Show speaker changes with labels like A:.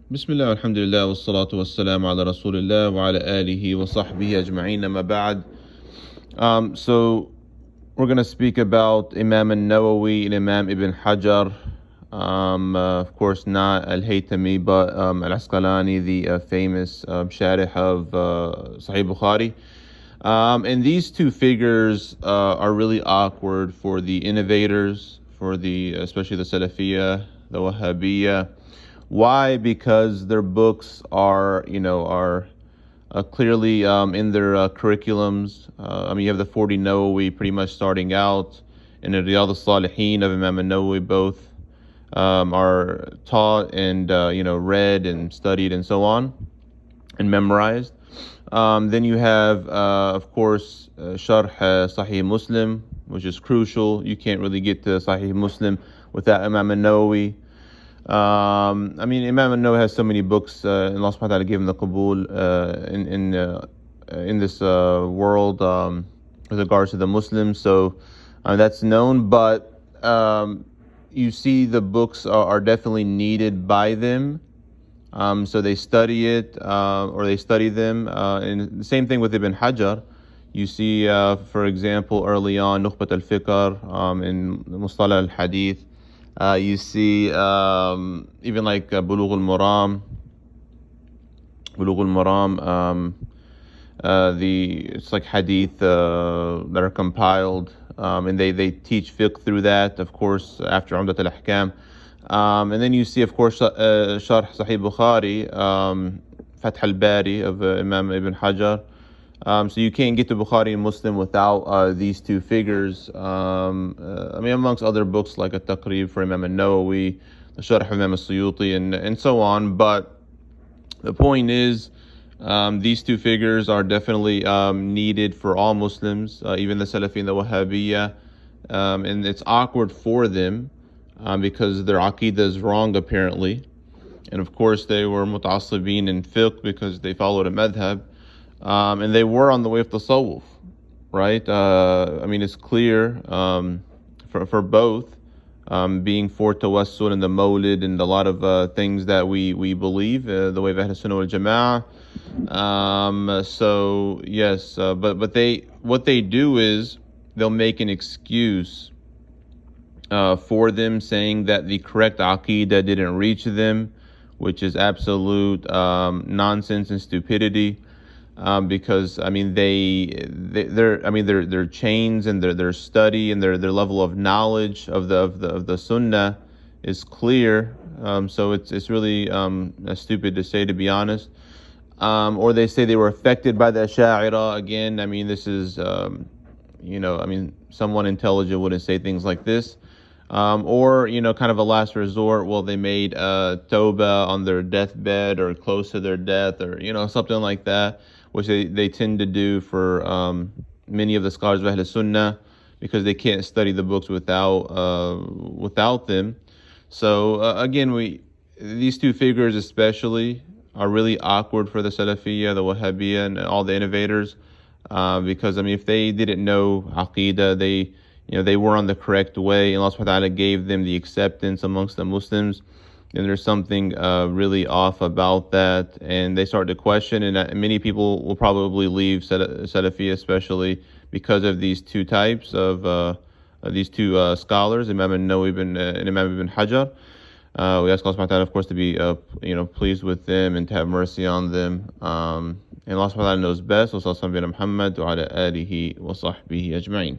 A: Bismillah, alhamdulillah, wassalatu wassalamu ala rasulillah wa ala alihi wa sahbihi ajma'in, amma ba'd. So we're going to speak about Imam Nawawi and Imam Ibn Hajar. Of course, not Al-Haytami, but Al-Asqalani, the famous sharih of Sahih Bukhari. And these two figures are really awkward for the innovators, for especially the Salafiyah, the Wahabiyah. Why? Because their books are clearly in their curriculums. You have the 40 Nawawi pretty much starting out, and the Riyadh Saliheen of Imam Nawawi both are taught and read and studied and so on, and memorized. Then you have, of course, Sharh Sahih Muslim, which is crucial. You can't really get to Sahih Muslim without Imam Nawawi. Imam Nawawi has so many books, and Allah subhanahu wa ta'ala gave him the qabul in this world with regards to the Muslims. So that's known, but you see the books are definitely needed by them. So they study it, or they study them. And the same thing with Ibn Hajar. You see, for example, early on, Nukhbutal Fikr in Mustalah al-Hadith. You see even like Bulughul Maram. It's like hadith that are compiled, and they teach fiqh through that, of course, after Umdat al-Ahkam. And then you see, of course, Sharh Sahih Bukhari, Fath al-Bari of Imam Ibn Hajar. So you can't get to Bukhari and Muslim without these two figures. Amongst other books like At-Taqrib for Imam al-Nawawi, the Sharh of Imam al-Suyuti, and so on. But the point is, these two figures are definitely needed for all Muslims, even the Salafi and the Wahabiyah. And it's awkward for them because their Aqidah is wrong, apparently. And of course, they were muta'assibin in fiqh because they followed a madhab. And they were on the way of Tasawuf, right? It's clear for both, being for Tawassul and the Mawlid and a lot of things that we believe, the way of Ahl Sunnah wal Jama'ah. So yes, but what they do is they'll make an excuse for them, saying that the correct Aqidah didn't reach them, which is absolute nonsense and stupidity. Because their chains and their study and their level of knowledge of the Sunnah is clear. So it's really stupid to say, to be honest. Or they say they were affected by the Ashari. Again, this is someone intelligent wouldn't say things like this. Or kind of a last resort. Well, they made tawbah on their deathbed or close to their death, or something like that, which they tend to do for many of the scholars of Ahl Sunnah, because they can't study the books without them. So again, these two figures especially are really awkward for the Salafiyah, the Wahabiyah, and all the innovators, because if they didn't know Aqidah, they were on the correct way, and Allah subhanahu wa ta'ala gave them the acceptance amongst the Muslims. And there's something really off about that, and they start to question, and many people will probably leave Salafiyah, especially because of these two types of these two scholars, Imam Nawawi and Imam Ibn Hajar. We ask Allah subhanahu wa ta'ala, of course, to be pleased with them and to have mercy on them. And Allah subhanahu wa ta'ala knows best. Wa sallallahu ala Muhammad wa ala alihi wa sahbihi ajma'in.